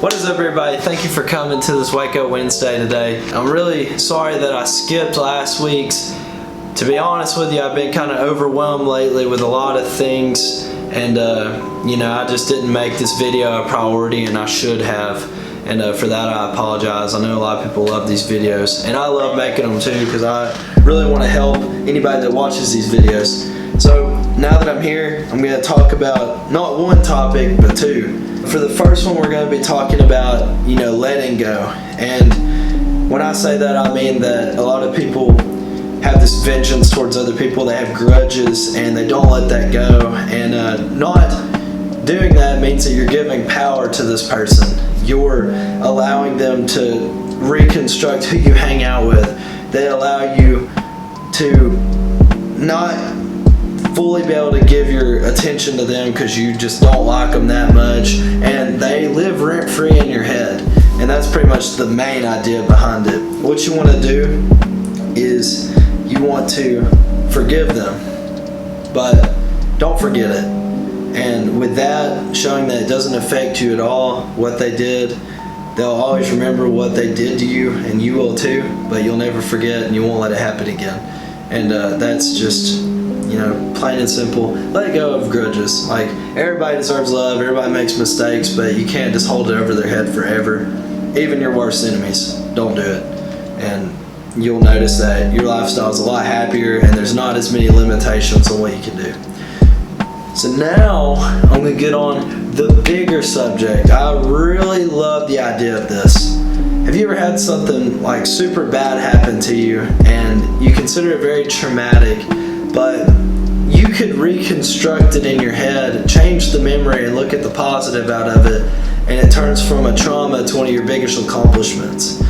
What is up, everybody? Thank you for coming to this Wake Up Wednesday today. I'm really sorry that I skipped last week's. To be honest with you, I've been kind of overwhelmed lately with a lot of things, and I just didn't make this video a priority, and I should have. And for that, I apologize. I know a lot of people love these videos, and I love making them too because I really want to help anybody that watches these videos. So now that I'm here, I'm going to talk about not one topic, but two. For the first one, we're going to be talking about, letting go. And when I say that, I mean that a lot of people have this vengeance towards other people. They have grudges and they don't let that go. And not doing that means that you're giving power to this person. You're allowing them to reconstruct who you hang out with. They allow you to not fully be able to give your attention to them because you just don't like them that much, and they live rent-free in your head. And that's pretty much the main idea behind it. What you want to do is you want to forgive them, but don't forget it. And with that, showing that it doesn't affect you at all, what they did, they'll always remember what they did to you, and you will too, but you'll never forget and you won't let it happen again. And that's just, plain and simple. Let go of grudges. Like, everybody deserves love, everybody makes mistakes, but you can't just hold it over their head forever. Even your worst enemies, don't do it. And you'll notice that your lifestyle is a lot happier and there's not as many limitations on what you can do. So now I'm going to get on the bigger subject. I really love the idea of this. Have you ever had something like super bad happen to you and you consider it very traumatic, but you could reconstruct it in your head, change the memory, and look at the positive out of it, and it turns from a trauma to one of your biggest accomplishments?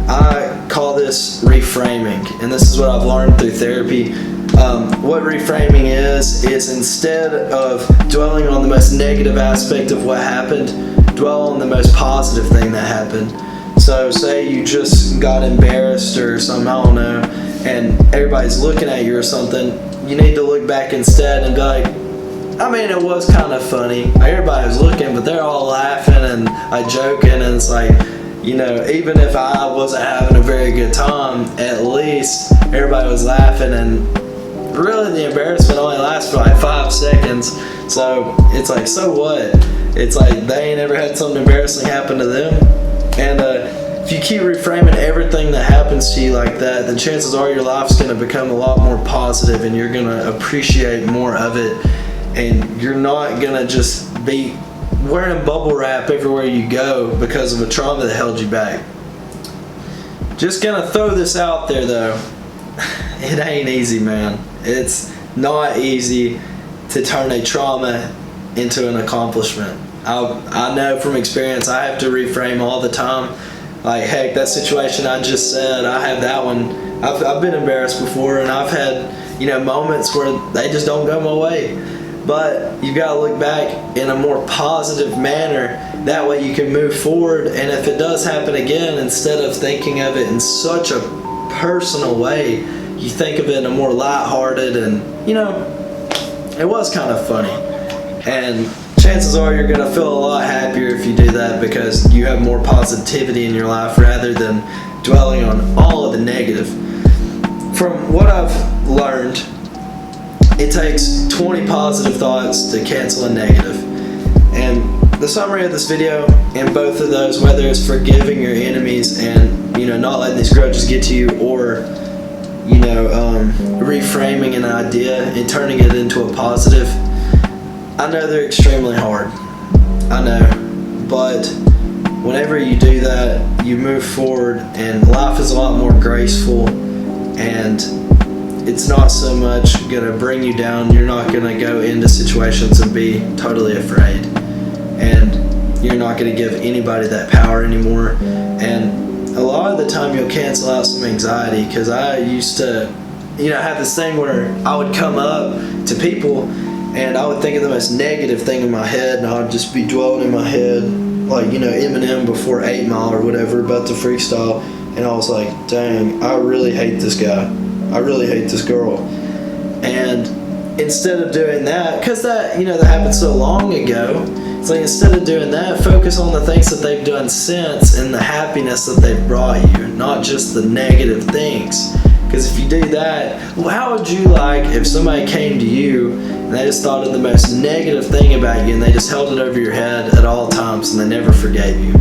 I call this reframing, and this is what I've learned through therapy. What reframing is instead of dwelling on the most negative aspect of what happened, dwell on the most positive thing that happened. So say you just got embarrassed or something, I don't know, and everybody's looking at you or something, you need to look back instead and be like, it was kind of funny. Everybody was looking, but they're all laughing and joking, and it's like, even if I wasn't having a very good time, at least everybody was laughing, and really the embarrassment only lasts for like 5 seconds. So it's like, so what? It's like they ain't ever had something embarrassing happen to them. And if you keep reframing everything that happens to you like that, then chances are your life's going to become a lot more positive, and you're going to appreciate more of it, and you're not going to just be wearing bubble wrap everywhere you go because of a trauma that held you back. Just gonna throw this out there though, it ain't easy, man. It's not easy to turn a trauma into an accomplishment. I know from experience I have to reframe all the time. Like, heck, that situation I just said, I have that one. I've been embarrassed before, and I've had moments where they just don't go my way. But you got to look back in a more positive manner. That way you can move forward, and if it does happen again, instead of thinking of it in such a personal way, you think of it in a more lighthearted, and it was kind of funny. And chances are you're going to feel a lot happier if you do that, because you have more positivity in your life rather than dwelling on all of the negative. From what I've learned, it takes 20 positive thoughts to cancel a negative. And the summary of this video, in both of those, whether it's forgiving your enemies and not letting these grudges get to you, or reframing an idea and turning it into a positive, I know they're extremely hard. I know. But whenever you do that, you move forward, and life is a lot more graceful, and it's not so much going to bring you down. You're not going to go into situations and be totally afraid. And you're not going to give anybody that power anymore. And a lot of the time you'll cancel out some anxiety, because I used to, have this thing where I would come up to people and I would think of the most negative thing in my head, and I'd just be dwelling in my head, like, Eminem before 8 Mile or whatever, about to freestyle. And I was like, dang, I really hate this guy. I really hate this girl. And instead of doing that, because that happened so long ago, it's like instead of doing that, focus on the things that they've done since and the happiness that they've brought you, not just the negative things. Because if you do that, well, how would you like if somebody came to you and they just thought of the most negative thing about you and they just held it over your head at all times and they never forgave you?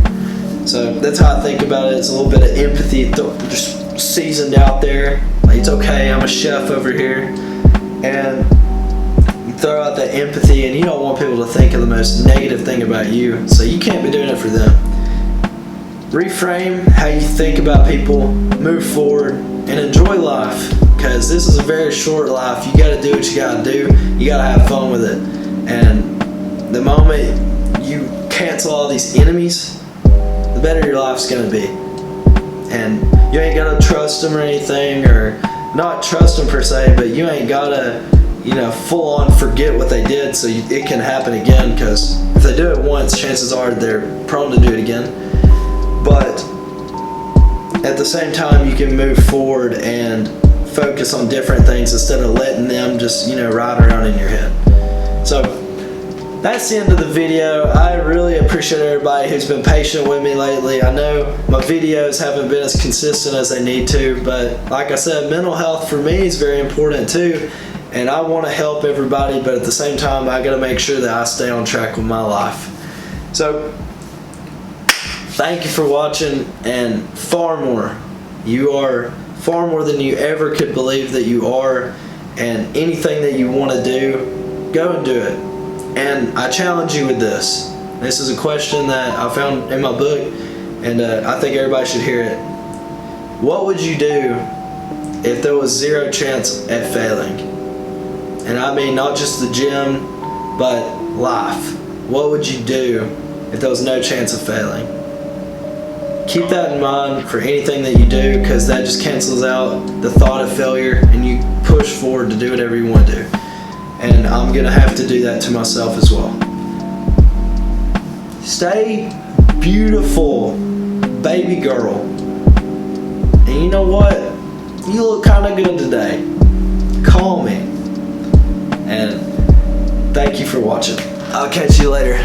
So that's how I think about it. It's a little bit of empathy just seasoned out there. Like, it's okay, I'm a chef over here. And you throw out that empathy, and you don't want people to think of the most negative thing about you, so you can't be doing it for them. Reframe how you think about people, move forward, and enjoy life, because this is a very short life. You got to do what you got to do. You got to have fun with it. And the moment you cancel all these enemies, the better your life's going to be. And you ain't got to trust them or anything, or not trust them per se, but you ain't got to full on forget what they did so it can happen again, because if they do it once, chances are they're prone to do it again. But at the same time, you can move forward and focus on different things instead of letting them just ride around in your head. So that's the end of the video. I really appreciate everybody who's been patient with me lately. I know my videos haven't been as consistent as they need to, but like I said, mental health for me is very important too. And I want to help everybody, but at the same time, I got to make sure that I stay on track with my life. So, thank you for watching, and far more. You are far more than you ever could believe that you are, and anything that you want to do, go and do it. And I challenge you with this. This is a question that I found in my book, and I think everybody should hear it. What would you do if there was zero chance at failing? And I mean not just the gym, but life. What would you do if there was no chance of failing? Keep that in mind for anything that you do, because that just cancels out the thought of failure and you push forward to do whatever you want to do. And I'm going to have to do that to myself as well. Stay beautiful, baby girl. And you know what? You look kind of good today. Call me. And thank you for watching. I'll catch you later.